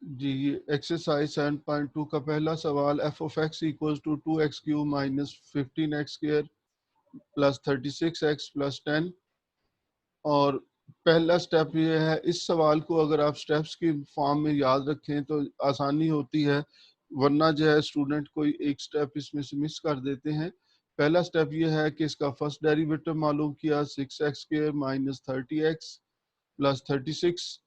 जी ये एक्सरसाइज 7.2 का पहला सवाल F of X equals to 2x³ minus 15x² plus 36x plus 10। और पहला स्टेप ये है, इस सवाल को अगर आप स्टेप्स की फॉर्म में याद रखें तो आसानी होती है, वरना जो है स्टूडेंट कोई एक स्टेप इसमें से मिस कर देते हैं। पहला स्टेप ये है कि इसका फर्स्ट डेरिवेटिव मालूम किया 6x² माइनस 30x प्लस 36।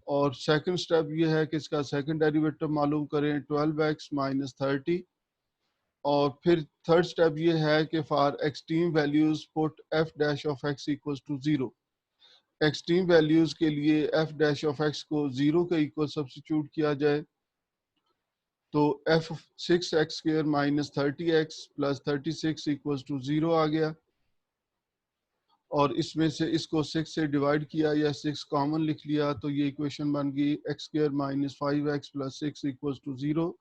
और सेकंड स्टेप ये है कि इसका सेकंड डेरिवेटिव मालूम करें 12x माइनस 30। और फिर थर्ड स्टेप ये है कि for extreme values put f dash of x equals to 0। Extreme values के लिए f डैश ऑफ x को 0 के इक्वल सब्स्टिट्यूट किया जाए तो f 6x² minus 30x plus 36 equals to 0 आ गया। और इसमें से इसको 6 से डिवाइड किया या 6 कॉमन लिख लिया तो ये इक्वेशन बन गई x² minus 5x plus 6 equals to 0।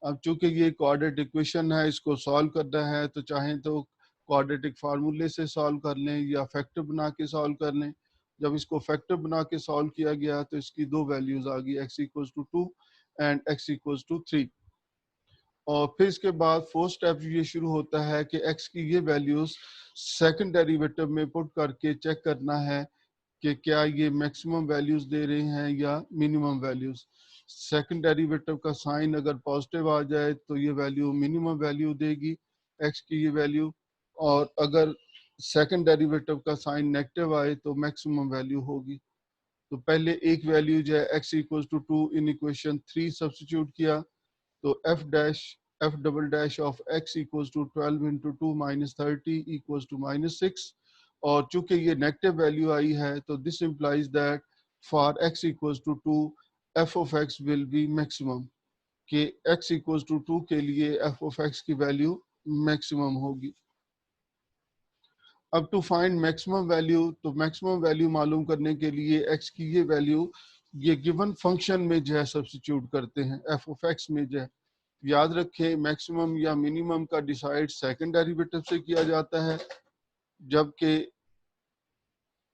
अब चूंकि ये क्वाड्रेटिक इक्वेशन है, इसको सॉल्व करना है तो चाहें तो क्वाड्रेटिक फार्मूले से सॉल्व कर लें या फैक्टर बना के सॉल्व कर लें। जब इसको फैक्टर बना के सॉल्व किया गया तो इसकी दो वैल्यूज आ गई, x equals to 2 and x equals to 3। और फिर इसके बाद फोर्थ स्टेप ये शुरू होता है कि x की ये वैल्यूज सेकंड डेरिवेटिव में पुट करके चेक करना है कि क्या ये मैक्सिमम वैल्यूज दे रहे हैं या मिनिमम वैल्यूज। सेकंड डेरिवेटिव का साइन अगर पॉजिटिव आ जाए तो ये वैल्यू मिनिमम वैल्यू देगी x की ये वैल्यू, और अगर सेकंड डेरिवेटिव का साइन नेगेटिव आए तो मैक्सिमम वैल्यू होगी। तो पहले एक वैल्यू जो है x equals to 2 in equation 3 substitute किया तो f double dash of x equals to 12 into 2 minus 30 equals to minus 6। और चूंकि ये नेगेटिव वैल्यू आई है तो this implies that for x equals to 2 f of x will be maximum, कि x equals to 2 के लिए f ऑफ x की वैल्यू मैक्सिमम होगी। अब टू फाइंड मैक्सिमम वैल्यू, तो मैक्सिमम वैल्यू मालूम करने के लिए x की ये वैल्यू ये गिवन फंक्शन में जो है सब्स्टिट्यूट करते हैं f ऑफ x में जो है। याद रखें मैक्सिमम या मिनिमम का डिसाइड सेकंड डेरिवेटिव से किया जाता है, जबकि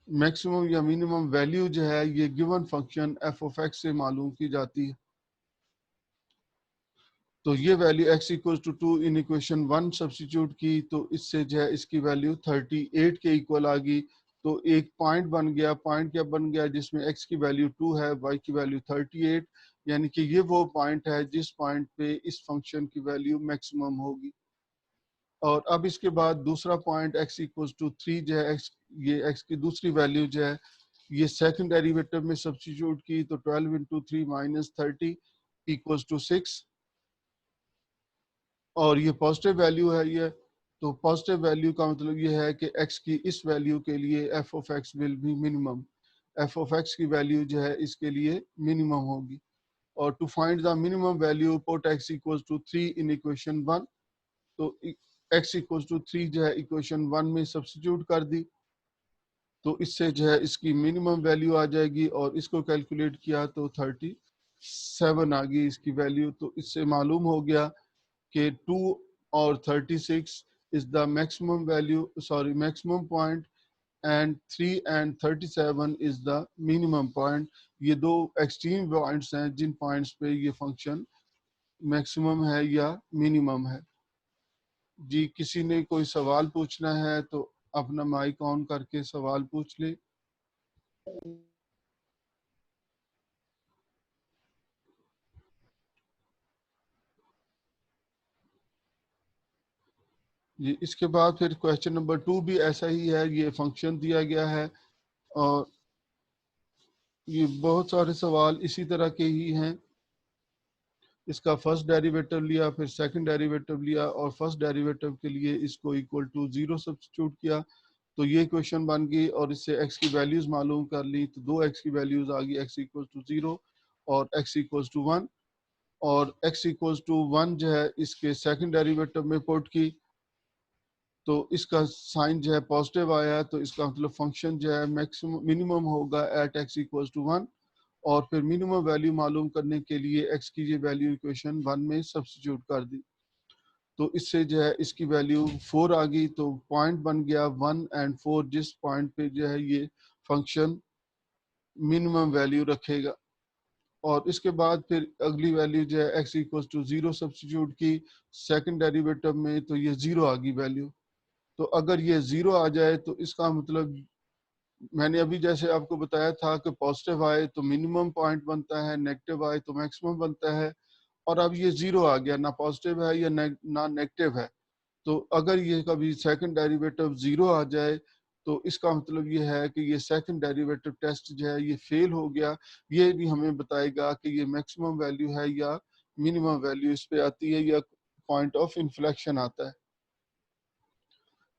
मैक्सिमम या मिनिमम वैल्यू जो है ये given function f of x से मालूम की जाती है। तो ये value x equal to 2 in equation 1 substitute की तो इससे जो है इसकी वैल्यू 38 के इक्वल आ गई। तो एक पॉइंट बन गया, पॉइंट क्या बन गया जिसमें x की वैल्यू 2 है, y की वैल्यू 38, यानी कि ये वो पॉइंट है जिस पॉइंट पे इस फंक्शन की वैल्यू मैक्सिमम होगी। और अब इसके बाद दूसरा पॉइंट x इक्वल्स टू 3 जो है x, ये x की दूसरी वैल्यू जो है ये सेकंड डेरिवेटिव में सब्स्टिट्यूट की तो 12 इंटू 3 माइनस 30 इक्वल्स टू 6। और ये पॉजिटिव वैल्यू है ये, तो पॉजिटिव वैल्यू का मतलब ये है कि x की इस वैल्यू के लिए f of x will be minimum, f of x की वैल्यू जो है इसके लिए मिनिमम होगी। और to find the minimum value put x equals to 3 in equation 1। तो x इक्वल्स टू 3 जो है इक्वेशन 1 में सब्स्टिट्यूट कर दी तो इससे जो है इसकी मिनिमम वैल्यू आ जाएगी, और इसको कैलकुलेट किया तो 37 आ गई इसकी वैल्यू। तो इससे मालूम हो गया कि 2 और 36 is the maximum value, sorry maximum point, and 3 and 37 is the minimum point। ये दो एक्सट्रीम पॉइंट्स हैं जिन पॉइंट्स पे ये फंक्शन मैक्सिमम है या मिनिमम है। जी किसी ने कोई सवाल पूछना है तो अपना माइक ऑन करके सवाल पूछ ले। जी इसके बाद फिर क्वेश्चन नंबर 2 भी ऐसा ही है, ये फंक्शन दिया गया है और ये बहुत सारे सवाल इसी तरह के ही हैं। इसका फर्स्ट डेरिवेटिव लिया, फिर सेकंड डेरिवेटिव लिया और फर्स्ट डेरिवेटिव के लिए इसको इक्वल टू 0 सब्स्टिट्यूट किया तो ये क्वेश्चन बन गई। और इससे x की वैल्यूज मालूम कर ली तो दो x की वैल्यूज आ गई, x इक्वल टू 0 और x इक्वल टू 1। और x इक्वल टू 1 जो है इसके सेकंड डेरिवेटिव में पुट की तो इसका साइन जो है पॉजिटिव आया, तो इसका मतलब फंक्शन जो है मैक्सिमम मिनिमम होगा एट x इक्वल टू 1। और फिर मिनिमम वैल्यू मालूम करने के लिए x की ये वैल्यू इक्वेशन 1 में सब्स्टिट्यूट कर दी तो इससे जो है इसकी वैल्यू 4 आ गई। तो पॉइंट बन गया 1 एंड 4 जिस पॉइंट पे जो है ये फंक्शन मिनिमम वैल्यू रखेगा। और इसके बाद फिर अगली वैल्यू जो है x इक्वल टू 0 सब्स्टिट्यूट की सेकंड डेरिवेटिव में, तो ये 0 आ गई वैल्यू। तो अगर ये 0 आ जाए तो इसका मतलब, मैंने अभी जैसे आपको बताया था कि पॉजिटिव आए तो मिनिमम पॉइंट बनता है, नेगेटिव आए तो मैक्सिमम बनता है। और अब ये 0 आ गया, ना पॉजिटिव है या ना नेगेटिव है। तो अगर ये कभी सेकंड डेरिवेटिव 0 आ जाए तो इसका मतलब ये है कि ये सेकंड डेरिवेटिव टेस्ट जो है ये फेल हो गया। ये भी हमें बताएगा कि ये मैक्सिमम वैल्यू है या मिनिमम वैल्यू इस पे आती है या पॉइंट ऑफ इन्फ्लेक्शन आता है।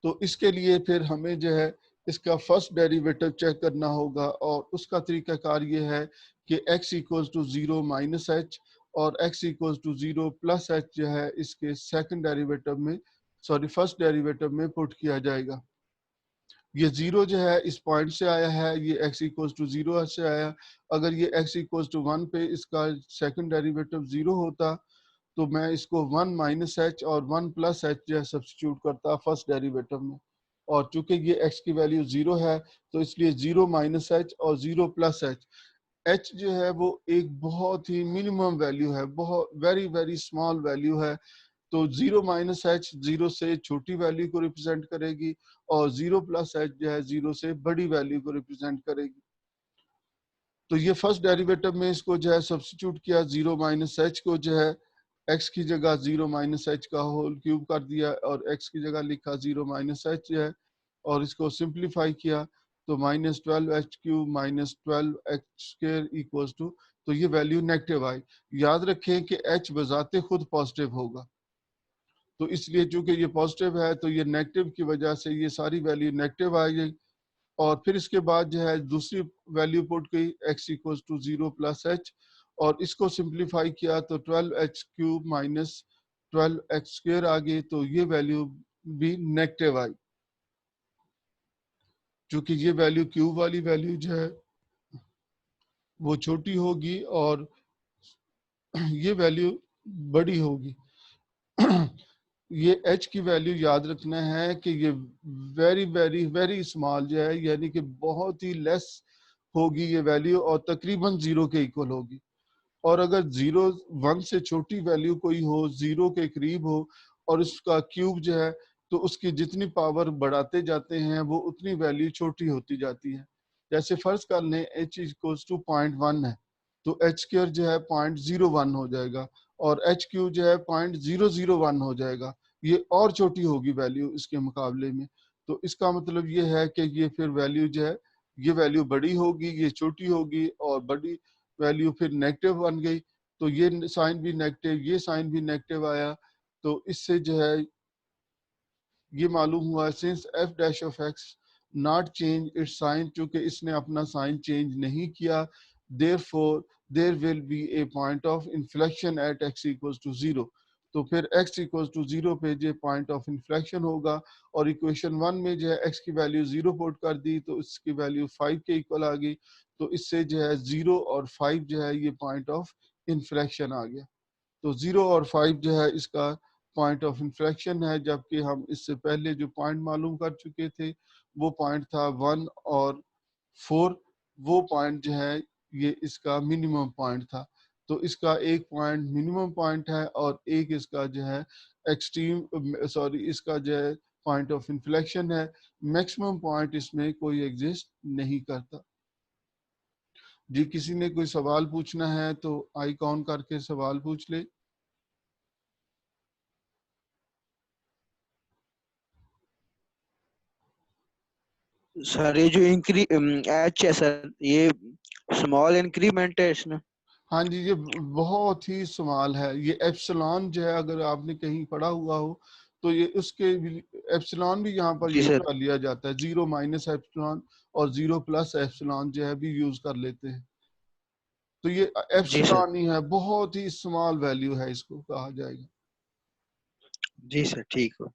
तो इसके लिए फिर हमें जो है इसका फर्स्ट डेरिवेटिव चेक करना होगा, और उसका तरीकाकार ये है कि x equals to 0 minus h और x equals to 0 plus h जो है इसके सेकंड डेरिवेटिव में, सॉरी फर्स्ट डेरिवेटिव में पुट किया जाएगा। ये 0 जो है इस पॉइंट से आया है, ये x इक्वल्स टू 0 से आया। अगर ये x इक्वल्स टू 1 पे इसका सेकंड डेरिवेटिव 0 होता तो मैं इसको 1 माइनस एच और 1 प्लस एच जो है सब्स्टिट्यूट करता फर्स्ट डेरिवेटिव में। और चूंकि ये x की वैल्यू 0 है तो इसलिए 0 माइनस एच और 0 प्लस एच। एच जो है वो एक बहुत ही मिनिमम वैल्यू है, बहुत वेरी वेरी स्मॉल वैल्यू है। तो 0 माइनस एच 0 से छोटी वैल्यू को रिप्रेजेंट करेगी, और 0 प्लस एच जो है 0 से बड़ी वैल्यू को रिप्रेजेंट करेगी। तो ये फर्स्ट डेरिवेटिव में इसको जो है सब्स्टिट्यूट किया, 0 माइनस एच को जो है x की जगह 0 माइनस एच का होल क्यूब कर दिया, और x की जगह लिखा 0 माइनस एच है, और इसको सिंप्लीफाई किया तो minus 12 h cube minus 12 x² equals to, तो ये वैल्यू नेगेटिव आई। याद रखें कि h बजाते खुद पॉजिटिव होगा, तो इसलिए चूंकि ये पॉजिटिव है तो ये नेगेटिव की वजह से ये सारी वैल्यू नेगेटिव आएगी। और फिर इसके बाद जो है दूसरी वैल्यू पुट की x equals to 0 plus h, और इसको सिंप्लीफाई किया तो 12 x³ माइनस 12 x² आ गई, तो ये वैल्यू भी नेगेटिव आई। क्योंकि ये वैल्यू क्यूब वाली वैल्यू जो है वो छोटी होगी और ये वैल्यू बड़ी होगी। ये h की वैल्यू याद रखना है कि ये वेरी वेरी वेरी स्मॉल जो है, यानी कि बहुत ही लेस होगी ये वैल्यू, और तकरीबन 0 के इक्वल होगी। और अगर 0 1 से छोटी वैल्यू कोई हो, 0 के करीब हो, और उसका क्यूब जो है, तो उसकी जितनी पावर बढ़ाते जाते हैं वो उतनी वैल्यू छोटी होती जाती है। जैसे फर्ज कर लें h इक्वल्स टू 0.1 है, तो h² जो है 0.01 हो जाएगा, और h³ जो है 0.001 हो जाएगा। ये और छोटी होगी वैल्यू इसके मुकाबले में। तो इसका मतलब ये है कि ये फिर वैल्यू जो है, ये वैल्यू बड़ी होगी, ये छोटी होगी, और बड़ी वैल्यू फिर नेगेटिव बन गई। तो ये साइन भी नेगेटिव, ये साइन भी नेगेटिव आया। तो इससे जो है ये मालूम हुआ since f dash of x not change its sign, चूंकि इसने अपना साइन चेंज नहीं किया, therefore there will be a point of inflection at x equals to 0। तो फिर x इक्वल्स टू 0 पे जो पॉइंट ऑफ इन्फ्लेक्शन होगा। और इक्वेशन 1 में जो है x की वैल्यू 0 पुट कर दी तो इसकी वैल्यू 5 के इक्वल आ गई। तो इससे जो है 0 और 5 जो है ये पॉइंट ऑफ इन्फ्लेक्शन आ गया। तो 0 और 5 जो है इसका पॉइंट ऑफ इन्फ्लेक्शन है, जबकि हम इससे पहले जो पॉइंट मालूम कर चुके थे वो पॉइंट था 1 और 4। वो पॉइंट जो है ये इसका मिनिमम पॉइंट था। तो इसका एक पॉइंट मिनिमम पॉइंट है और एक इसका जो है एक्सट्रीम, सॉरी इसका जो है पॉइंट ऑफ इन्फ्लेक्शन है। मैक्सिमम पॉइंट इसमें कोई एग्जिस्ट नहीं करता। जी किसी ने कोई सवाल पूछना है तो आई काउंट करके सवाल पूछ ले। सर ये जो एच है सर, ये स्मॉल इंक्रीमेंट है इसमें। हाँ जी, ये बहुत ही सवाल है। ये एप्सिलॉन जो है अगर आपने कहीं पढ़ा हुआ हो तो ये उसके एप्सिलॉन भी यहाँ पर जी यूज सर। कर लिया जाता है। 0 माइनस एप्सिलॉन और 0 प्लस एप्सिलॉन जो है भी यूज कर लेते हैं। तो ये जी सर। एप्सिलॉन ही है, बहुत ही स्मॉल वैल्यू है इसको कहा जाएगा। जी सर ठीक हो।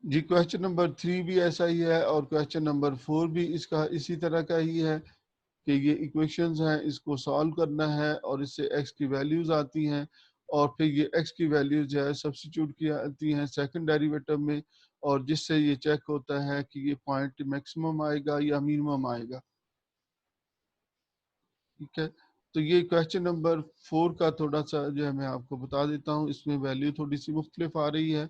जी क्वेश्चन नंबर 3 भी ऐसा ही है, और क्वेश्चन नंबर 4 भी इसका इसी तरह का ही है कि ये इक्वेशंस हैं, इसको सॉल्व करना है और इससे x की वैल्यूज आती हैं, और फिर ये x की वैल्यूज जो है सब्स्टिट्यूट की आती हैं सेकंड डेरिवेटिव में, और जिससे ये चेक होता है कि ये पॉइंट मैक्सिमम आएगा या मिनिमम आएगा। ठीक है, तो ये क्वेश्चन नंबर 4 का थोड़ा सा जो है मैं आपको बता देता हूँ। इसमें वैल्यू थोड़ी सी मुख्तलिफ आ रही है।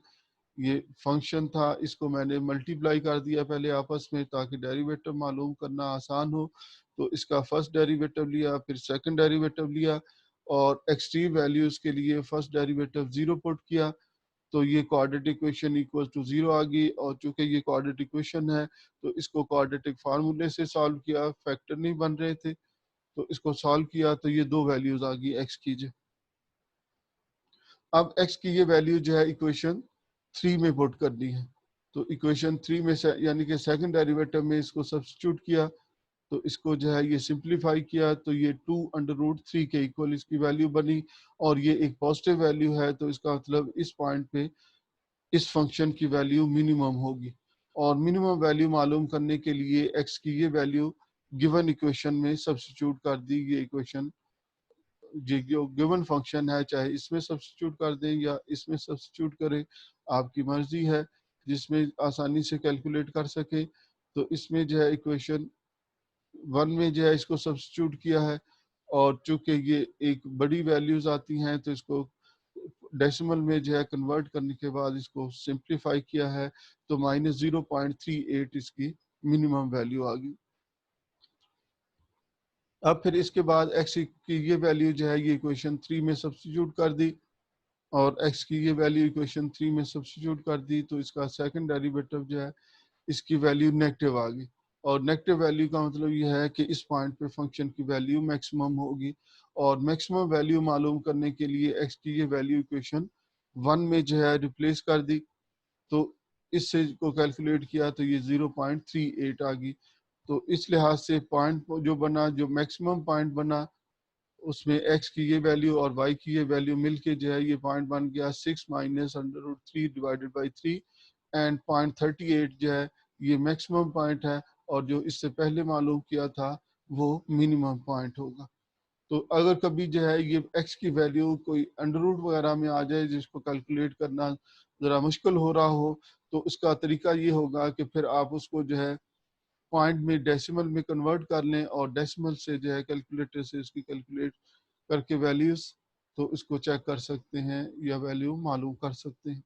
ये फंक्शन था, इसको मैंने मल्टीप्लाई कर दिया पहले आपस में ताकि डेरिवेटिव मालूम करना आसान हो। तो इसका फर्स्ट डेरिवेटिव लिया, फिर सेकंड डेरिवेटिव लिया, और एक्सट्रीम वैल्यूज के लिए फर्स्ट डेरिवेटिव 0 पुट किया। तो ये क्वाड्रेटिक इक्वेशन इक्वल टू 0 आ गई। और चूंकि ये क्वाड्रेटिक इक्वेशन है तो इसको क्वाड्रेटिक फार्मूले से सॉल्व किया, फैक्टर नहीं बन रहे थे, तो इसको सॉल्व किया तो ये दो वैल्यूज आ गई एक्स की। जो अब x की ये वैल्यू जो है इक्वेशन 3 में पुट करनी है। तो इक्वेशन 3 में से यानी कि सेकंड डेरिवेटिव में इसको सब्स्टिट्यूट किया, तो इसको जो है ये सिंप्लीफाई किया, तो ये 2√3 के इक्वल इसकी वैल्यू बनी। और ये एक पॉजिटिव वैल्यू है, तो इसका मतलब इस पॉइंट पे इस फंक्शन की वैल्यू मिनिमम होगी। और मिनिमम वैल्यू मालूम करने के लिए x की ये वैल्यू गिवन इक्वेशन में सब्स्टिट्यूट कर दी। ये इक्वेशन जो गिवन फंक्शन है, चाहे इसमें सब्स्टिट्यूट कर दें या इसमें सब्स्टिट्यूट करें, आपकी मर्जी है, जिसमें आसानी से कैलकुलेट कर सके। तो इसमें जो है इक्वेशन 1 में जो है इसको सब्स्टिट्यूट किया है, और चूंकि ये एक बड़ी वैल्यूज आती हैं तो इसको डेसिमल में जो है कन्वर्ट करने के बाद इसको सिंप्लीफाई किया है, तो -0.38 इसकी मिनिमम वैल्यू आ गई। अब फिर इसके बाद x की ये वैल्यू जो है ये इक्वेशन 3 में सब्स्टिट्यूट कर दी, और x की ये वैल्यू इक्वेशन 3 में सब्स्टिट्यूट कर दी, तो इसका सेकंड डेरिवेटिव जो है इसकी वैल्यू नेगेटिव आ गई। और नेगेटिव वैल्यू का मतलब ये है कि इस पॉइंट पे फंक्शन की वैल्यू मैक्सिमम होगी। और मैक्सिमम वैल्यू मालूम करने के लिए x की ये वैल्यू इक्वेशन 1 में जो है रिप्लेस कर दी, तो इससे को कैलकुलेट किया तो ये 0.38 आ गई। तो इस लिहाज से पॉइंट जो बना, जो मैक्सिमम पॉइंट बना, उसमें x की ये वैल्यू और y की ये वैल्यू मिलके जो है ये पॉइंट बन गया 6 minus √3 divided by 3। And point 38 जो है ये मैक्सिमम पॉइंट है, और जो इससे पहले मालूम किया था वो मिनिमम पॉइंट होगा। तो अगर कभी जो है ये x की वैल्यू कोई अंडर रूट वगैरह में आ जाए जिसको कैलकुलेट करना ज़रा मुश्किल हो रहा हो, तो उसका तरीका ये होगा कि फिर आप उसको जो है पॉइंट में डेसिमल में कन्वर्ट कर लें, और डेसिमल से जो है कैलकुलेटर से इसकी कैलकुलेट करके वैल्यूज तो इसको चेक कर सकते हैं या वैल्यू मालूम कर सकते हैं।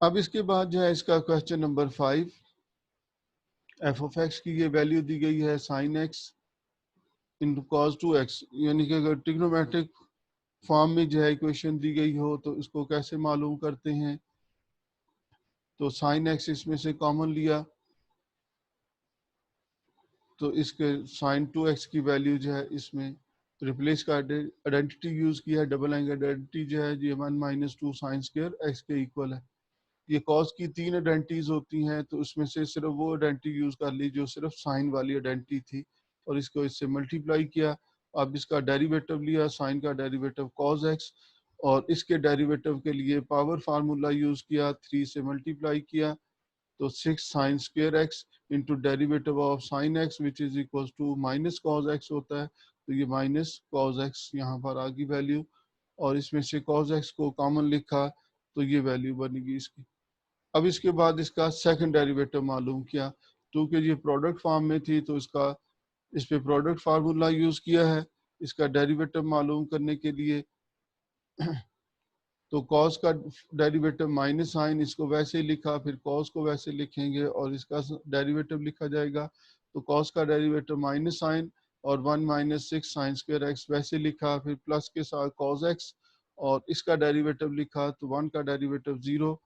अब इसके बाद जो है इसका question number 5, F of x की ये वैल्यू दी गई है sign x into cos 2x, यानी कि अगर ट्रिग्नोमेट्रिक फॉर्म में जो है इक्वेशन दी गई हो तो इसको कैसे मालूम करते हैं। तो साइन एक्स इसमें से कॉमन लिया, तो इसके साइन 2x की वैल्यू जो है इसमें रिप्लेस कर आइडेंटिटी यूज किया है। डबल एंगल आइडेंटिटी जो है ये 1 - 2 साइन स्क्वायर एक्स के इक्वल है। ये कॉस की 3 आइडेंटिटीज होती हैं, तो उसमें से सिर्फ वो आइडेंटिटी यूज कर ली जो सिर्फ साइन वाली आइडेंटिटी थी, और इसको इससे मल्टीप्लाई किया। अब इसका डेरिवेटिव लिया, साइन का डेरिवेटिव कॉस एक्स, और इसके डेरिवेटिव के लिए पावर फार्मूला यूज किया, 3 से मल्टीप्लाई किया, तो 6 sine square x into derivative of sine x which is equal to minus cos x होता है। तो ये माइनस कॉस एक्स यहाँ पर आ गई वैल्यू, और इसमें से कॉस एक्स को कॉमन लिखा, तो ये वैल्यू बनेगी इसकी। अब इसके बाद इसका सेकंड डेरिवेटिव मालूम किया, क्योंकि ये प्रोडक्ट फॉर्म में थी तो इसका इस पे प्रोडक्ट फार्मूला यूज किया है इसका डेरिवेटिव मालूम करने के लिए। तो कॉस का डेरिवेटिव माइनस साइन, इसको वैसे ही लिखा, फिर कॉस को वैसे लिखेंगे और इसका डेरिवेटिव लिखा जाएगा। तो कॉस का डेरिवेटिव माइनस साइन, और 1 - 6 साइन स्क्वायर एक्स वैसे लिखा, फिर प्लस के साथ कॉस एक्स, और इसका डेरिवेटिव लिखा, तो 1 का डेरिवेटिव 0,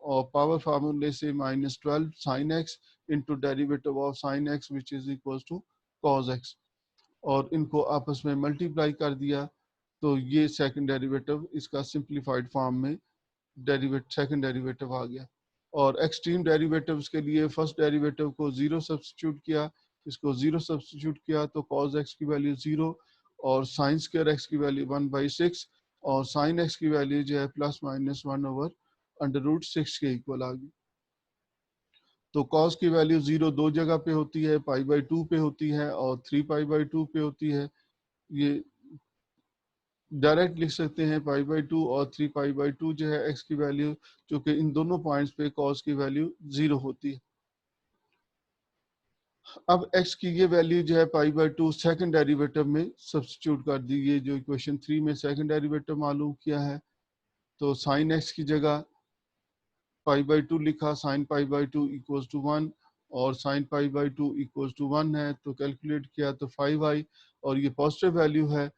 और पावर फार्मूले से -12 sine x into derivative of sine x which is equal to cos x, और इनको आपस में मल्टीप्लाई कर दिया। तो ये सेकंड डेरिवेटिव इसका सिंप्लीफाइड फॉर्म में सेकंड डेरिवेटिव आ गया। और एक्सट्रीम डेरिवेटिव्स के लिए फर्स्ट डेरिवेटिव को 0 सब्स्टिट्यूट किया, इसको 0 सब्स्टिट्यूट किया तो cos x की वैल्यू 0, और साइन स्क्वायर एक्स की वैल्यू 1/6, और साइन एक्स की वैल्यू जो है +/(1/√6) के इक्वल आ गई। तो cos की वैल्यू 0 दो जगह पे होती है, π/2 पे होती है और 3π/2 पे होती है। ये डायरेक्ट लिख सकते हैं π/2 और 3π/2 जो है x की वैल्यू, जो कि इन दोनों पॉइंट्स पे cos की वैल्यू 0 होती है। अब x की ये वैल्यू जो है पाई बाई टू सेकेंड डेरिवेटिव में सब्स्टिट्यूट कर दी। ये जो इक्वेशन 3 में सेकेंड डेरिवेटिव मालूम किया है, तो साइन x की जगह पाई बाई टू लिखा, sine pi by two equals to 1 और sine pi by two equals to 1 है, तो कैलकुलेट किया तो 5i और ये पॉजिटिव वैल्यू है।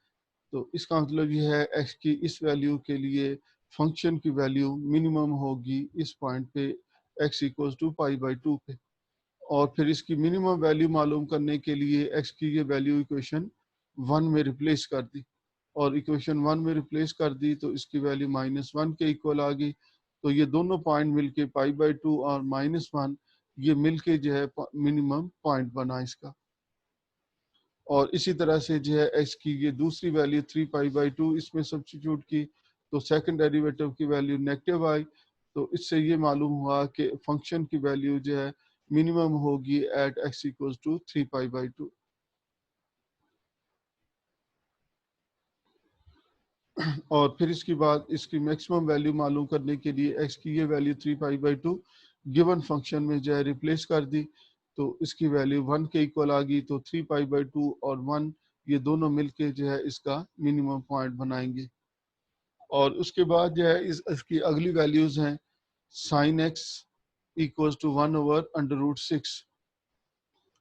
तो इसका मतलब ये है x की इस वैल्यू के लिए फंक्शन की वैल्यू मिनिमम होगी इस पॉइंट पे x equals to pi by two पे। और फिर इसकी मिनिमम वैल्यू मालूम करने के लिए x की ये वैल्यू इक्वेशन 1 में रिप्लेस कर दी और इक्वेशन 1 में रिप्लेस कर दी तो इसकी वैल्यू -1 के इक्वल आ गई। तो ये दोनों पॉइंट मिलके पाई बाई टू और -1 ये मिलके जो है मिनिमम पॉइंट बना इसका। और इसी तरह से जो है x की ये दूसरी वैल्यू 3 पाई बाई टू इसमें सब्स्टिट्यूट की तो सेकंड डेरिवेटिव की वैल्यू नेगेटिव आई। तो इससे ये मालूम हुआ कि फंक्शन की वैल्यू जो है मिनिमम होगी at x equals to 3 pi by two. और फिर इसके बाद इसकी मैक्सिमम वैल्यू मालूम करने के लिए x की ये value 3 pi by to given function में जो है रिप्लेस कर दी तो इसकी वैल्यू 1 के इक्वल आ गई। तो 3 पाई बाई टू और 1 ये दोनों मिलके जो है इसका मिनिमम पॉइंट बनाएंगे। और उसके बाद जो है इसकी अगली वैल्यूज हैं साइन एक्स इक्वल्स टू 1/√6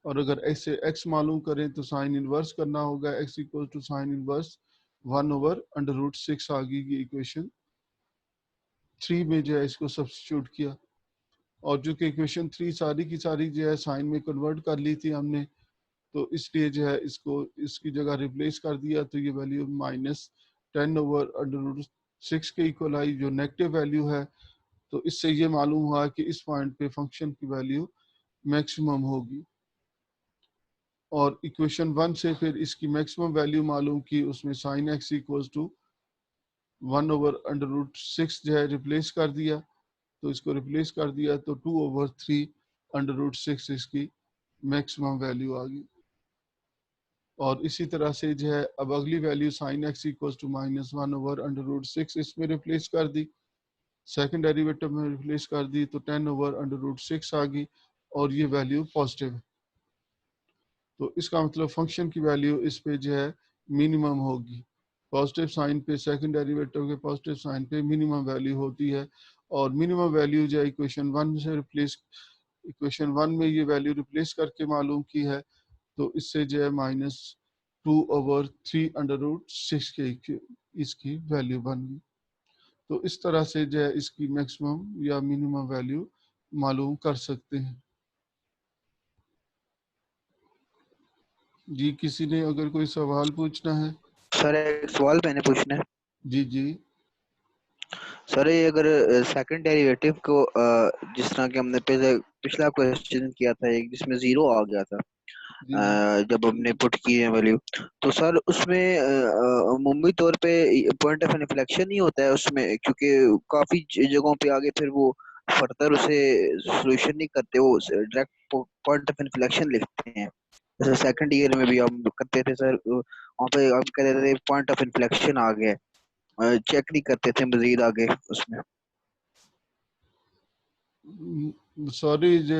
और अगर ऐसे x मालूम करें तो साइन इनवर्स करना होगा, x equal to sine inverse 1/√6 आ गई। ये इक्वेशन 3 में जो है इसको सब्स्टिट्यूट किया और जो कि इक्वेशन 3 सारी की सारी जो है साइन में कन्वर्ट कर ली थी हमने, तो इसलिए जो है इसको इसकी जगह रिप्लेस कर दिया तो ये वैल्यू -10/√6 के इक्वल आई जो नेगेटिव वैल्यू है। तो इससे ये मालूम हुआ कि इस पॉइंट पे फंक्शन की वैल्यू मैक्सिमम होगी। और इक्वेशन 1 से फिर इसकी मैक्सिमम वैल्यू मालूम की, उसमें साइन एक्स इक्वल्स टू 1/√6 जो है रिप्लेस कर दिया। तो इसको रिप्लेस कर दिया तो 2/3 √6 इसकी मैक्सिमम वैल्यू आ गई। और इसी तरह से जो है अब अगली value sine x equals to -1/√6 इसमें रिप्लेस कर दी, सेकंड डेरिवेटिव में रिप्लेस कर दी तो 10/√6 आ गई और ये वैल्यू पॉजिटिव है। तो इसका मतलब फंक्शन की वैल्यू इस पे जो है मिनिमम होगी। पॉजिटिव साइन पे सेकंड डेरिवेटिव के पॉजिटिव साइन पे मिनिमम वैल्यू होती है और मिनिमम वैल्यू जो है इक्वेशन 1 से रिप्लेस, इक्वेशन 1 में ये वैल्यू रिप्लेस करके मालूम की है तो इससे जो है -2/3 के इसकी वैल्यू बन गई। तो इस तरह से जो है इसकी मैक्सिमम या मिनिमम वैल्यू मालूम कर सकते हैं। जी किसी ने अगर कोई सवाल पूछना है? सर एक सवाल मैंने पूछना है। जी जी सर ये अगर सेकंड डेरिवेटिव को जिस तरह कि हमने पहले पिछला क्वेश्चन किया था एक जिसमें जीरो आ गया था, जी जी जब हमने पुट की है वैल्यू, तो सर उसमें अमूमी तौर पे पॉइंट ऑफ इन्फ्लेक्शन ही होता है उसमें, क्योंकि काफी जगहों पे आगे फिर वो फर्दर उसे सोल्यूशन नहीं करते, वो डायरेक्ट पॉइंट ऑफ इन्फ्लेक्शन लिखते हैं। जैसे सेकंड ईयर में भी हम करते थे सर, वहाँ पे हम कहते थे पॉइंट ऑफ इन्फ्लेक्शन आ गया, चेक नहीं करते थे मजीद आगे उसमें। सॉरी जो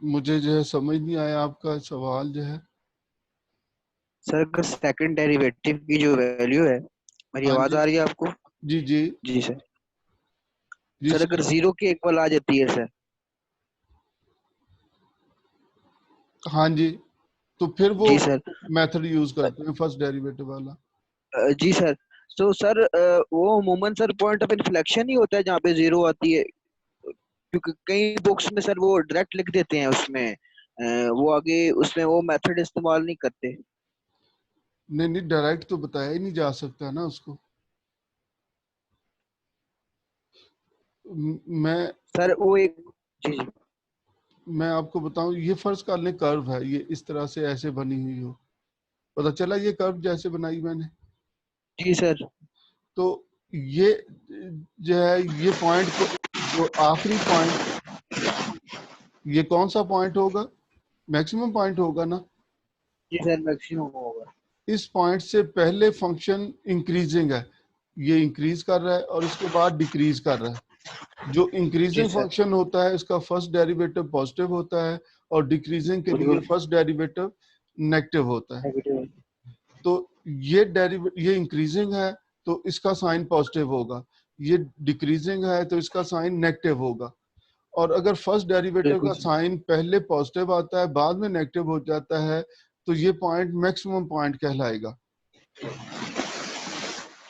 मुझे जो है समझ नहीं आया आपका सवाल जो है। सर अगर सेकंड डेरिवेटिव की जो वैल्यू है, मेरी हाँ आवाज जी आ रही है आपको? जी जी जी सर। जी सर सर। अगर जीरो के इक्वल आ जाती है सर। हाँ जी, तो फिर वो जी सर। मेथड यूज करते हैं फर्स्ट डेरिवेटिव वाला। जी सर। तो सर वो अमूमन सर पॉइंट ऑफ इन्फ्लेक्शन ही होता है जहाँ पे जीरो आती है, क्योंकि कई बुक्स में सर वो डायरेक्ट लिख देते हैं उसमें, वो आगे उसमें वो मेथड इस्तेमाल नहीं करते। नहीं नहीं, डायरेक्ट तो बताया ही नहीं जा सकता ना उसको। मैं सर वो एक, जी जी। मैं आपको बताऊं, ये फर्ज कर लें कर्व है, ये इस तरह से ऐसे बनी हुई हो, पता चला ये कर्व जैसे बनाई मैंने, जी सर। तो ये जो है ये पॉइंट को, जो आखिरी पॉइंट, ये कौन सा पॉइंट होगा? मैक्सिमम पॉइंट होगा ना। जी सर मैक्सिमम होगा। इस पॉइंट से पहले फंक्शन इंक्रीजिंग है, ये इंक्रीज कर रहा है और इसके बाद डिक्रीज कर रहा है। जो जी इंक्रीजिंग सर। फंक्शन होता है इसका फर्स्ट डेरिवेटिव पॉजिटिव होता है और डिक्रीजिंग के लिए बिल्कुल फर्स्ट डेरिवेटिव नेगेटिव होता है। नेगेटिव। तो ये इंक्रीजिंग है तो इसका साइन पॉजिटिव होगा, ये डिक्रीजिंग है तो इसका साइन नेगेटिव होगा। और अगर फर्स्ट डेरिवेटिव बिल्कुल का सर। साइन पहले पॉजिटिव आता है बाद में नेगेटिव हो जाता है तो ये पॉइंट मैक्सिमम पॉइंट कहलाएगा।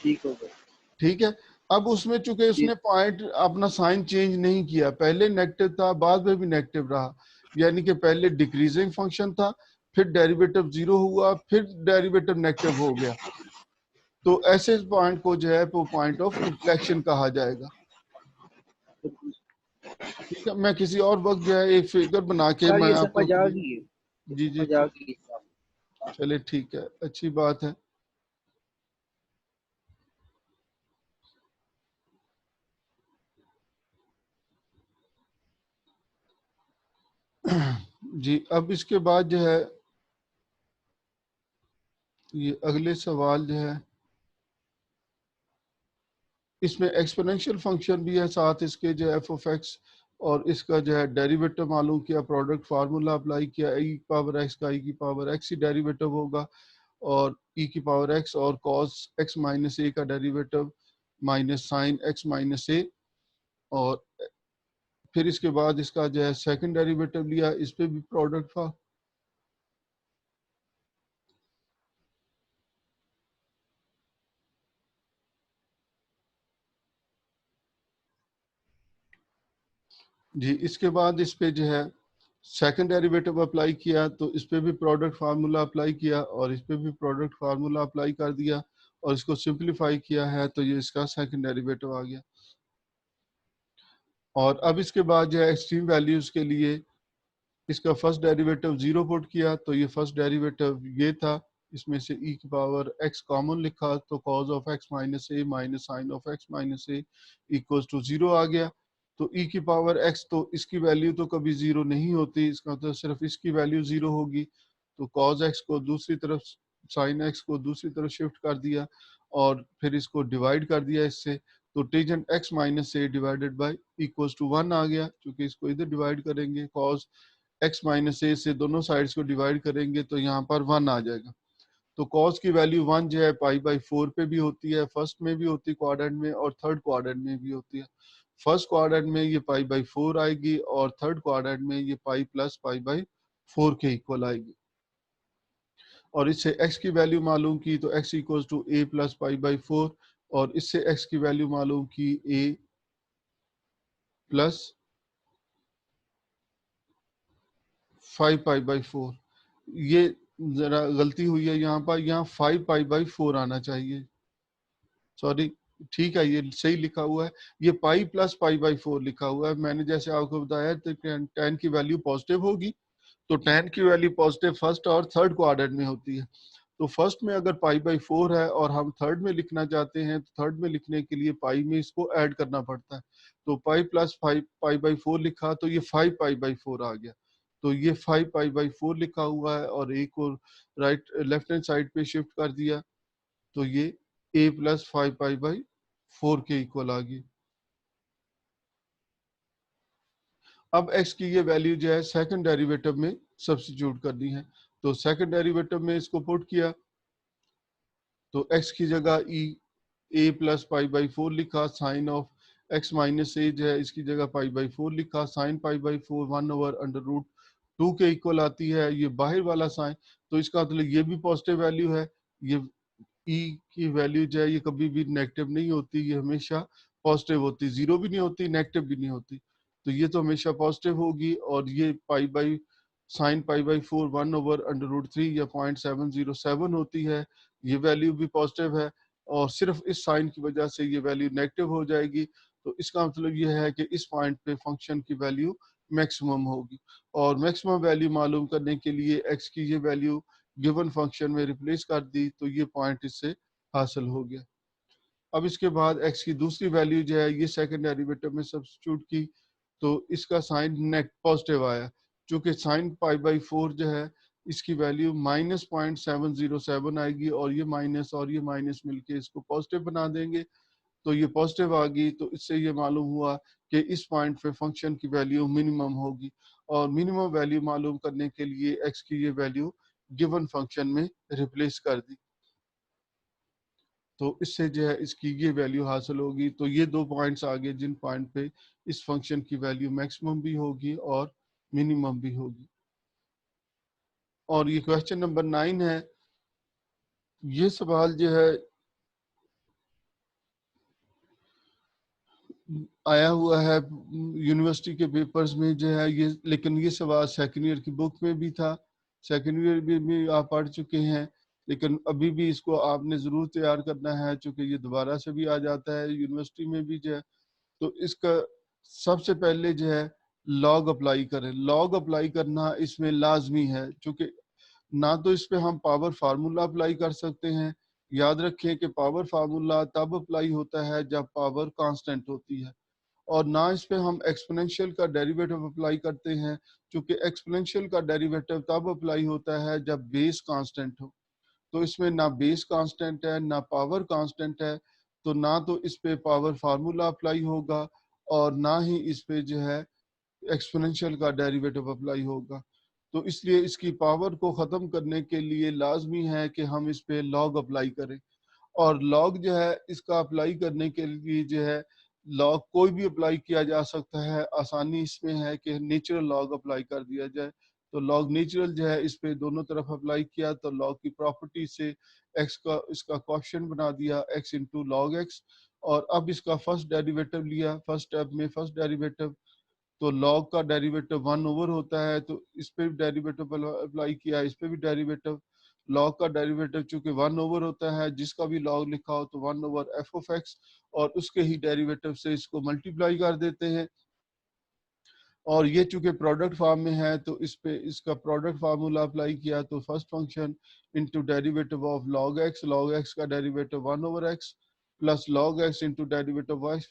ठीक हो गया। ठीक है। अब उसमें चूंकि जी। उसने पॉइंट अपना साइन चेंज नहीं किया, पहले नेगेटिव था बाद में भी नेगेटिव रहा, यानी कि पहले डिक्रीजिंग फंक्शन था, फिर डेरिवेटिव जीरो हुआ, फिर डेरिवेटिव नेगेटिव हो गया, तो ऐसे पॉइंट को जो है वो पॉइंट ऑफ इन्फ्लेक्शन कहा जाएगा। बिल्कुल। ठीक है, मैं किसी और वक्त जो है एक फिगर बना के सर मैं ये आपको समझ आ क्लियर। गई है, ये जी जी समझ आ ठीक, गई है। चले ठीक है, अच्छी बात है। जी अब इसके बाद जो है ये अगले सवाल जो है, इसमें एक्सपोनेंशियल फंक्शन भी है साथ इसके जो एफ ऑफ एक्स, और इसका जो है डेरिवेटिव मालूम किया, प्रोडक्ट फार्मूला अप्लाई किया, ई पावर एक्स का ई की पावर एक्स ही डेरिवेटिव होगा, और ई की पावर एक्स और कॉस एक्स माइनस ए का derivative minus sine X minus A. और फिर इसके बाद इसका जो है सेकंड डेरिवेटिव लिया, इस पे भी प्रोडक्ट था। जी इसके बाद इस पे जो है सेकंड डेरिवेटिव अप्लाई किया, तो इस पे भी प्रोडक्ट फार्मूला अप्लाई किया और इस पे भी प्रोडक्ट फार्मूला अप्लाई कर दिया, और इसको सिंपलीफाई किया है तो ये इसका सेकंड डेरिवेटिव आ गया। और अब इसके बाद जो है एक्सट्रीम वैल्यूज के लिए इसका फर्स्ट डेरिवेटिव जीरो पुट किया, तो ये फर्स्ट डेरिवेटिव ये था, इसमें से ई की पावर एक्स कॉमन लिखा तो cos of X minus A minus sine of X minus A equal to zero आ गया। तो ई की पावर एक्स तो इसकी वैल्यू तो कभी जीरो नहीं होती, इसका तो सिर्फ इसकी वैल्यू जीरो होगी, तो कॉज एक्स को दूसरी तरफ, साइन एक्स को दूसरी तरफ शिफ्ट कर दिया और फिर इसको डिवाइड कर दिया इससे, तो tangent X minus A divided by equal to one आ गया, क्योंकि इसको इधर डिवाइड करेंगे, कॉज एक्स माइनस ए से दोनों साइड्स को डिवाइड करेंगे तो यहाँ पर वन आ जाएगा। तो कॉस की वैल्यू वन जो है पाई बाई फोर पे भी होती है, फर्स्ट में भी होती है क्वाड्रेंट में और थर्ड क्वाड्रेंट में भी होती है। फर्स्ट क्वाड्रेंट में ये पाई बाई फोर आएगी और थर्ड क्वाड्रेंट में ये pi plus pi by four के इक्वल आएगी। और इससे x की वैल्यू मालूम की तो x equal to a plus pi by four, और इससे x की वैल्यू मालूम की a plus five pi by four. ये जरा गलती हुई है यहाँ पर, यहाँ फाइव पाई बाई फोर आना चाहिए, सॉरी। ठीक है ये सही लिखा हुआ है, ये pi plus pi by four लिखा हुआ है। मैंने जैसे आपको बताया तो टेन की वैल्यू पॉजिटिव होगी, तो टेन की वैल्यू पॉजिटिव फर्स्ट और थर्ड क्वाड्रेंट में होती है। तो फर्स्ट में अगर पाई बाई फोर है और हम थर्ड में लिखना चाहते हैं तो थर्ड में लिखने के लिए पाई में इसको ऐड करना पड़ता है, तो pi plus five pi by four लिखा तो ये फाइव पाई बाई फोर आ गया। तो ये फाइव पाई बाई फोर लिखा हुआ है और एक और राइट लेफ्ट हैंड साइड पे शिफ्ट कर दिया, तो ये a plus five pi by four के इक्वल आ गई। अब x की ये वैल्यू जो है सेकंड डेरिवेटिव में सब्स्टिट्यूट करनी है, तो सेकंड डेरिवेटिव में इसको पुट किया, तो x की जगह e a plus pi by four लिखा, sine of x minus a जो है इसकी जगह पाई बाई फोर लिखा, sine pi by four one over under root two के इक्वल आती है, ये बाहर वाला साइन, तो इसका मतलब ये भी पॉजिटिव वैल्यू है। ये ई की वैल्यू जो है ये कभी भी नेगेटिव नहीं होती, ये हमेशा पॉजिटिव होती, जीरो भी नहीं होती नेगेटिव भी नहीं होती, तो ये तो हमेशा पॉजिटिव होगी। और ये pi by sine pi by four one over under root three या 0.707 होती है, ये वैल्यू भी पॉजिटिव है, और सिर्फ इस साइन की वजह से ये वैल्यू नेगेटिव हो जाएगी। तो इसका मतलब ये है कि इस पॉइंट पे फंक्शन की वैल्यू मैक्सिमम होगी, और मैक्सिमम वैल्यू मालूम करने के लिए एक्स की ये वैल्यू गिवन फंक्शन में रिप्लेस कर दी, तो ये पॉइंट इससे हासिल हो गया। अब इसके बाद x की दूसरी वैल्यू जो है ये सेकंड डेरिवेटिव में सब्स्टिट्यूट की, तो इसका साइन नेट पॉजिटिव आया, चूंकि साइन पाई बाई फोर जो है इसकी वैल्यू माइनस 0.707 आएगी, और ये माइनस मिलके इसको पॉजिटिव बना देंगे, तो ये पॉजिटिव आ गई, तो इससे ये मालूम हुआ कि इस पॉइंट पे फंक्शन की वैल्यू मिनिमम होगी। और मिनिमम वैल्यू मालूम करने के लिए x की ये वैल्यू गिवन फंक्शन में रिप्लेस कर दी। तो इससे जो है इसकी ये वैल्यू हासिल होगी। तो ये 2 पॉइंट्स आ गए जिन पॉइंट पे इस फंक्शन की वैल्यू मैक्सिमम भी होगी और मिनिमम भी होगी। और ये क्वेश्चन नंबर 9 है। ये सवाल जो है आया हुआ है यूनिवर्सिटी के पेपर्स में जो है ये, लेकिन ये सवाल सेकेंड ईयर की बुक में भी था, सेकेंड ईयर भी आप पढ़ चुके हैं, लेकिन अभी भी इसको आपने ज़रूर तैयार करना है क्योंकि ये दोबारा से भी आ जाता है यूनिवर्सिटी में भी जो है। तो इसका सबसे पहले जो है लॉग अप्लाई करें। लॉग अप्लाई करना इसमें लाजमी है क्योंकि ना तो इस पे हम पावर फार्मूला अप्लाई कर सकते हैं। याद रखें कि पावर फार्मूला तब अप्लाई होता है जब पावर कांस्टेंट होती है, और ना इस पे हम एक्सपोनेंशियल का डेरिवेटिव अप्लाई करते हैं क्योंकि एक्सपोनेंशियल का डेरिवेटिव तब अप्लाई होता है जब बेस कांस्टेंट हो। तो इसमें ना बेस कांस्टेंट है ना पावर कांस्टेंट है, तो ना तो इस पे पावर फार्मूला अप्लाई होगा और ना ही इस पे जो है एक्सपोनेंशियल का डेरिवेटिव अप्लाई होगा। तो इसलिए इसकी पावर को ख़त्म करने के लिए लाजमी है कि हम इस पे लॉग अप्लाई करें। और लॉग जो है इसका अप्लाई करने के लिए जो है लॉग कोई भी अप्लाई किया जा सकता है। आसानी इसमें है कि नेचुरल लॉग अप्लाई कर दिया जाए। तो लॉग नेचुरल जो है इस पे दोनों तरफ अप्लाई किया तो लॉग की प्रॉपर्टी से एक्स का इसका क्वेश्चन बना दिया x इंटू लॉग एक्स। और अब इसका फर्स्ट डेरिवेटिव लिया, फर्स्ट स्टेप में फर्स्ट डेरिवेटिव, तो लॉग का डेरिवेटिव 1 ओवर होता है, तो इस पे भी डेरिवेटिव अप्लाई किया, इस पे भी डेरिवेटिव। लॉग का डेरिवेटिव चूंकि 1 ओवर होता है, जिसका भी लॉग लिखा हो तो 1 ओवर f(x), और उसके ही डेरिवेटिव से इसको मल्टीप्लाई कर देते हैं। और ये चूंकि प्रोडक्ट फॉर्म में है तो इस पे इसका प्रोडक्ट फार्मूला अप्लाई किया, तो first function into derivative of log x का derivative 1 over x plus log X into derivative of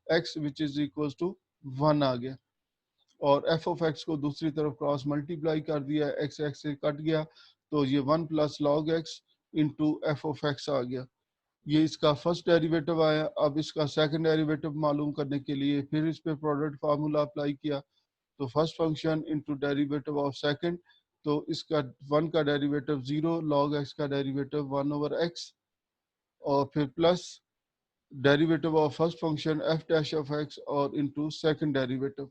x which is equal to 1 आ गया। और एफ ऑफ एक्स को दूसरी तरफ क्रॉस मल्टीप्लाई कर दिया, एक्स एक्स से कट गया, तो ये 1 plus log X into F of X आ गया। ये इसका फर्स्ट डेरिवेटिव आया। अब इसका सेकंड डेरिवेटिव मालूम करने के लिए फिर इस पे प्रोडक्ट फार्मूला अप्लाई किया, तो first function into derivative of second, तो इसका 1 का डेरिवेटिव 0, लॉग एक्स का डेरिवेटिव 1 ओवर x, और फिर plus derivative of first function F dash of x और इंटू सेकंड डेरिवेटिव।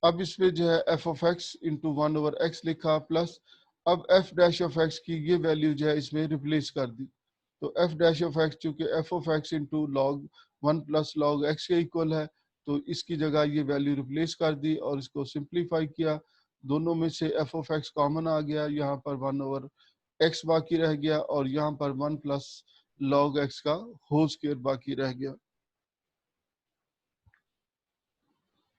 अब इसमें जो है F of x into 1 over x लिखा, प्लस अब एफ डैश ऑफ एक्स की ये वैल्यू जो है इसमें रिप्लेस कर दी। तो एफ डैश ऑफ एक्स चूंकि F of x into log 1 plus log x के इक्वल है, तो इसकी जगह ये वैल्यू रिप्लेस कर दी और इसको सिंप्लीफाई किया। दोनों में से एफ ऑफ एक्स कॉमन आ गया, यहाँ पर 1 ओवर x बाकी रह गया और यहाँ पर 1 प्लस लॉग एक्स का होल स्क्वायर बाकी रह गया।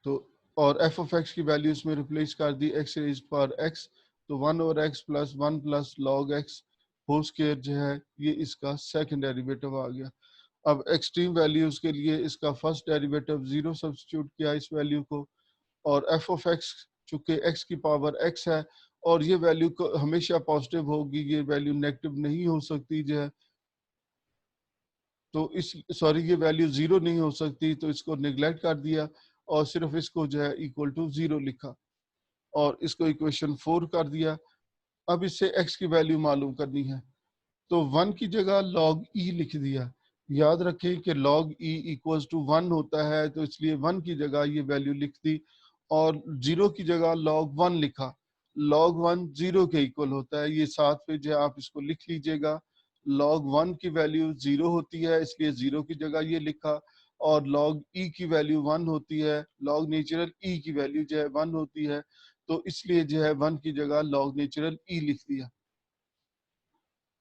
तो और एफ ऑफ एक्स की वैल्यू इसमें रिप्लेस कर दी एक्स रेज पर एक्स, तो 1 over x plus 1 plus log x whole square जो है ये इसका सेकंड डेरिवेटिव आ गया। अब एक्सट्रीम वैल्यूज के लिए इसका फर्स्ट डेरिवेटिव 0 सब्स्टिट्यूट किया इस वैल्यू को, और एफ ऑफ एक्स चूंकि x की पावर x है और ये वैल्यू को हमेशा पॉजिटिव होगी, ये वैल्यू नेगेटिव नहीं हो सकती जो है, तो इस सॉरी ये वैल्यू 0 नहीं हो सकती, तो इसको निगलेक्ट कर दिया और सिर्फ इसको जो है इक्वल टू 0 लिखा और इसको इक्वेशन 4 कर दिया। अब इससे x की वैल्यू मालूम करनी है, तो 1 की जगह log e लिख दिया। याद रखें कि log e इक्वल्स टू 1 होता है, तो इसलिए 1 की जगह ये वैल्यू लिख दी और 0 की जगह log 1 लिखा। log 1 0 के इक्वल होता है, ये साथ पे जो है आप इसको लिख लीजिएगा। log 1 की वैल्यू 0 होती है, इसलिए 0 की जगह ये लिखा, और log e की वैल्यू 1 होती है, log नेचुरल e की वैल्यू जो है 1 होती है, तो इसलिए जो है 1 की जगह log नेचुरल e लिख दिया।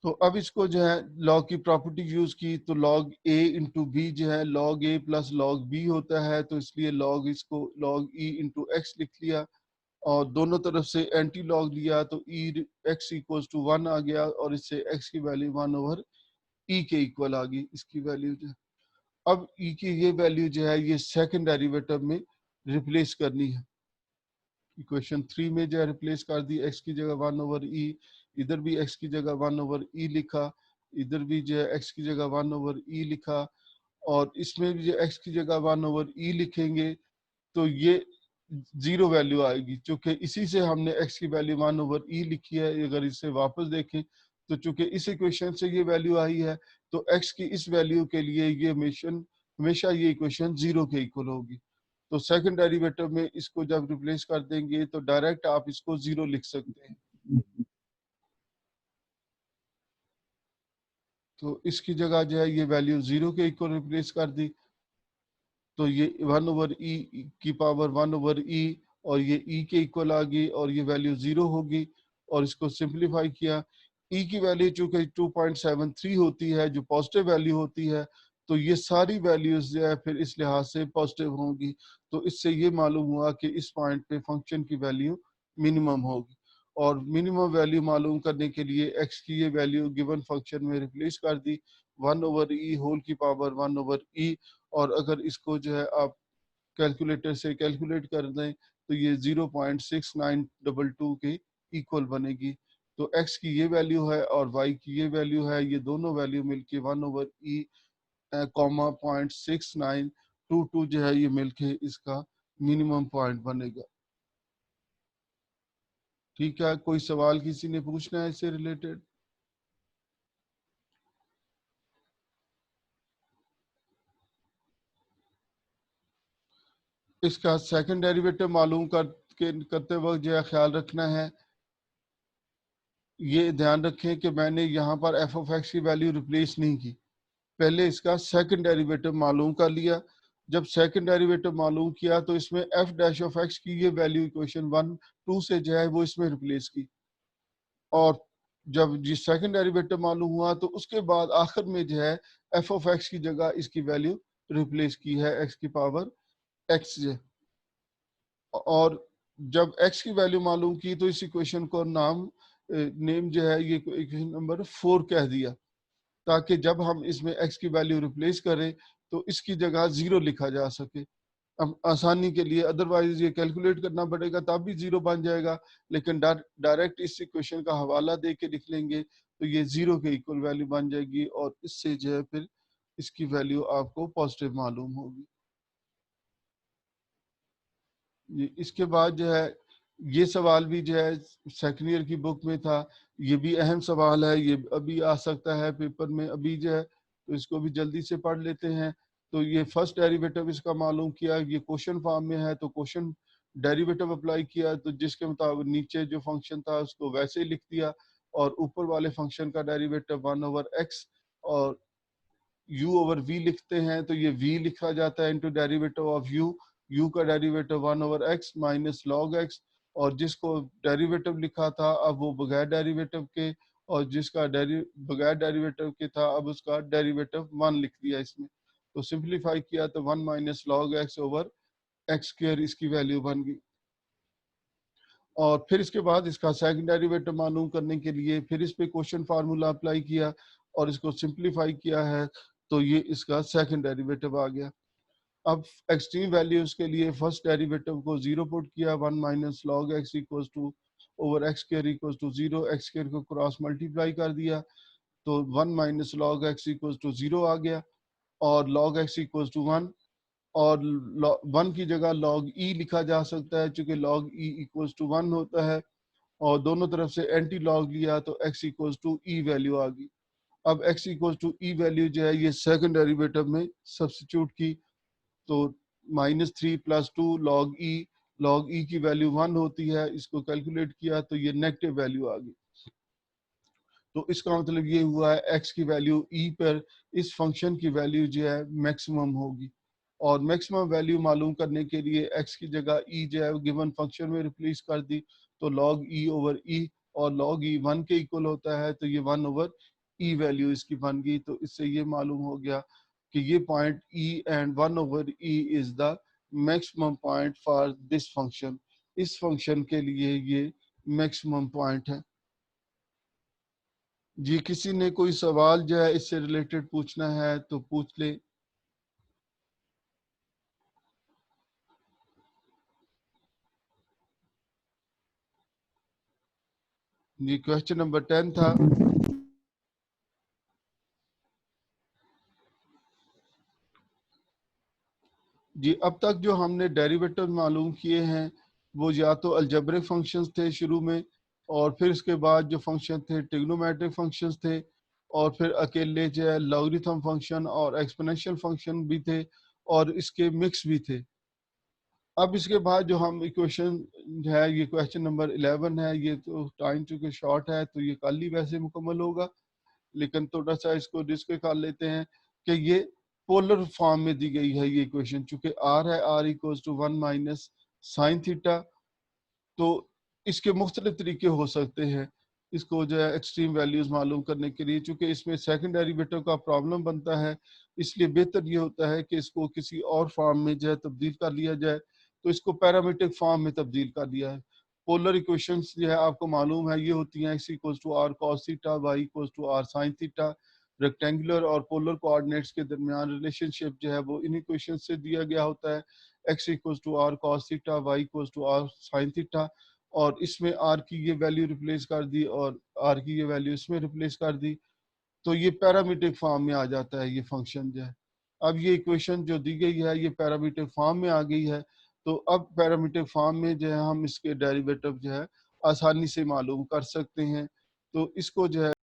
तो अब इसको जो है लॉग की प्रॉपर्टी यूज की, तो लॉग ए इंटू बी जो है लॉग ए प्लस लॉग बी होता है, तो इसलिए लॉग इसको लॉग ई इंटू एक्स लिख लिया और दोनों तरफ से एंटी लॉग लिया, तो ई एक्स इक्वल्स टू 1 आ गया और इससे एक्स की वैल्यू 1 ओवर ई के इक्वल आ गई इसकी वैल्यू जो है। अब ई की ये वैल्यू जो है ये सेकंड डेरिवेटिव में रिप्लेस करनी है। इक्वेशन 3 में जो है रिप्लेस कर दी, एक्स की जगह 1 ओवर ई, इधर भी एक्स की जगह 1 ओवर ई लिखा, इधर भी जो है एक्स की जगह 1 ओवर ई लिखा, और इसमें भी जो एक्स की जगह 1 ओवर ई लिखेंगे, तो ये जीरो वैल्यू आएगी, चूंकि इसी से हमने x की वैल्यू 1/e लिखी है। अगर इसे वापस देखें तो चूंकि इस इक्वेशन से ये वैल्यू आई है, तो x की इस वैल्यू के लिए ये हमेशा ये इक्वेशन जीरो के इक्वल होगी। तो सेकंड डेरिवेटिव में इसको जब रिप्लेस कर देंगे तो डायरेक्ट आप इसको जीरो लिख सकते हैं। तो इसकी जगह जो है ये वैल्यू जीरो के इक्वल रिप्लेस कर दी, तो ये 1/e की पावर 1/e और ये e के इक्वल आ गई और ये वैल्यू जीरो होगी। और इसको सिंप्लीफाई किया, e की वैल्यू चूंकि 2.73 होती है जो पॉजिटिव वैल्यू होती है, तो ये सारी वैल्यूज जो है फिर इस लिहाज से पॉजिटिव होंगी। तो इससे ये मालूम हुआ कि इस पॉइंट पे फंक्शन की वैल्यू मिनिमम होगी। और मिनिमम वैल्यू मालूम करने के लिए x की ये वैल्यू गिवन फंक्शन में रिप्लेस कर दी 1/e होल की पावर 1/e। और अगर इसको जो है आप कैलकुलेटर से कैलकुलेट कर दें तो ये 0.6922 के इक्वल बनेगी। तो x की ये वैल्यू है और y की ये वैल्यू है, ये दोनों वैल्यू मिलके 1/e कॉमा 0.6922 जो है ये मिलके इसका मिनिमम पॉइंट बनेगा। ठीक है, कोई सवाल किसी ने पूछना है इससे रिलेटेड? इसका सेकंड डेरिवेटिव मालूम करते वक्त जो है ख्याल रखना है, ये ध्यान रखें कि मैंने यहाँ पर एफ ऑफ एक्स की वैल्यू रिप्लेस नहीं की, पहले इसका सेकंड डेरिवेटिव मालूम कर लिया। जब सेकंड डेरिवेटिव मालूम किया तो इसमें एफ डैश ऑफ एक्स की ये वैल्यू इक्वेशन 1 2 से जो है वो इसमें रिप्लेस की। और जब जी सेकंड डेरिवेटिव मालूम हुआ तो उसके बाद आखिर में जो है एफ ऑफ एक्स की जगह इसकी वैल्यू रिप्लेस की है एक्स की पावर एक्स जे। और जब x की वैल्यू मालूम की तो इस इक्वेशन को नेम जो है ये इक्वेशन नंबर 4 कह दिया, ताकि जब हम इसमें x की वैल्यू रिप्लेस करें तो इसकी जगह जीरो लिखा जा सके। अब आसानी के लिए अदरवाइज ये कैलकुलेट करना पड़ेगा तब भी जीरो बन जाएगा, लेकिन डायरेक्ट इस इक्वेशन का हवाला दे के लिख लेंगे तो ये जीरो के इक्वल वैल्यू बन जाएगी और इससे जो है फिर इसकी वैल्यू आपको पॉजिटिव मालूम होगी। इसके बाद जो है ये सवाल भी जो है सेकेंड ईयर की बुक में था, ये भी अहम सवाल है, ये अभी आ सकता है पेपर में अभी जो है, तो इसको भी जल्दी से पढ़ लेते हैं। तो ये फर्स्ट डेरिवेटिव इसका मालूम किया, ये क्वेश्चन फॉर्म में है तो क्वेश्चन डेरिवेटिव अप्लाई किया, तो जिसके मुताबिक नीचे जो फंक्शन था उसको वैसे ही लिख दिया और ऊपर वाले फंक्शन का डेरिवेटिव 1/x और u/v लिखते हैं, तो ये v लिखा जाता है इनटू डेरिवेटिव ऑफ u का derivative 1/x minus log x। और जिसको डेरिवेटिव लिखा था अब वो बगैर डेरिवेटिव के, और जिसका बगैर डेरिवेटिव के था अब उसका डेरिवेटिव 1 लिख दिया इसमें। तो सिंप्लीफाई किया तो 1 माइनस लॉग x/x² इसकी वैल्यू बन गई। और फिर इसके बाद इसका सेकंड डेरिवेटिव मालूम करने के लिए फिर इस पे क्वेश्चन फार्मूला अप्लाई किया और इसको सिंप्लीफाई किया है, तो ये इसका सेकंड डेरिवेटिव आ गया। अब एक्सट्रीम वैल्यूज के लिए फर्स्ट डेरिवेटिव को जीरो पुट किया, 1 minus log x equals to over X square equals to zero, X square को क्रॉस मल्टीप्लाई कर दिया तो 1 minus log x equals to zero आ गया और लॉग x इक्वल्स टू 1। और 1 की जगह log e लिखा जा सकता है क्योंकि log e इक्वल्स टू 1 होता है, और दोनों तरफ से एंटी लॉग लिया तो x equals to E value आ गई। अब x equals to E value जो है ये सेकंड डेरिवेटिव में सब्स्टिट्यूट की, तो -3 + 2 log e की वैल्यू 1 होती है, इसको कैलकुलेट किया तो ये नेगेटिव वैल्यू आ गई। तो इसका मतलब ये हुआ है x की वैल्यू e पर इस फंक्शन की वैल्यू जो है मैक्सिमम होगी। और मैक्सिमम वैल्यू मालूम करने के लिए x की जगह e जो है गिवन फंक्शन में रिप्लेस कर दी, तो log e/e और log e 1 के इक्वल होता है, तो ये 1/e वैल्यू इसकी बन गई। तो इससे ये मालूम हो गया कि ये point e and 1/e is the maximum point for this function, इस फंक्शन के लिए ये मैक्सिमम पॉइंट है। जी किसी ने कोई सवाल जो है इससे रिलेटेड पूछना है तो पूछ ले। जी क्वेश्चन नंबर 10 था। जी, अब तक जो हमने डेरिवेटिव मालूम किए हैं वो या तो अलजेब्रिक फंक्शंस थे शुरू में, और फिर इसके बाद जो फंक्शन थे ट्रिग्नोमेट्रिक फंक्शंस थे, और फिर अकेले जो है लॉगरिथम फंक्शन और एक्सपोनेंशियल फंक्शन भी थे, और इसके मिक्स भी थे। अब इसके बाद जो हम इक्वेशन है, ये क्वेश्चन नंबर 11 है, ये तो टाइम चूंकि शॉर्ट है तो ये कल ही वैसे मुकम्मल होगा, लेकिन थोड़ा सा इसको डिस्कस कर लेते हैं कि ये पोलर फॉर्म में दी गई है ये इक्वेशन, चूंकि आर है, r equals to 1 minus sine theta. तो इसके मुख्तलिफ तरीके हो सकते हैं इसको जो है एक्सट्रीम वैल्यूज मालूम करने के लिए, चूंकि इसमें सेकंड डेरिवेटिव का प्रॉब्लम बनता है, इसलिए बेहतर ये होता है कि इसको किसी और फॉर्म में जो है तब्दील कर लिया जाए। तो इसको पैरामीट्रिक फॉर्म में तब्दील कर दिया है। पोलर इक्वेशंस जो है आपको मालूम है ये होती हैं x equals to r cos theta, y equals to r sine theta. Rectangular और पोलर कोऑर्डिनेट्स के दरमियान रिलेशनशिप जो है वो इन इक्वेशन से दिया गया होता है, x equals to r cos theta, y equals to r sine theta. और इसमें r की ये वैल्यू रिप्लेस कर दी और r की ये वैल्यू इसमें रिप्लेस कर दी, तो ये पैरामीट्रिक फॉर्म में आ जाता है ये फंक्शन जो है। अब ये इक्वेशन जो दी गई है ये पैरामीट्रिक फॉर्म में आ गई है, तो अब पैरामीट्रिक फॉर्म में जो है हम इसके डेरिवेटिव जो है आसानी से मालूम कर सकते हैं। तो इसको जो है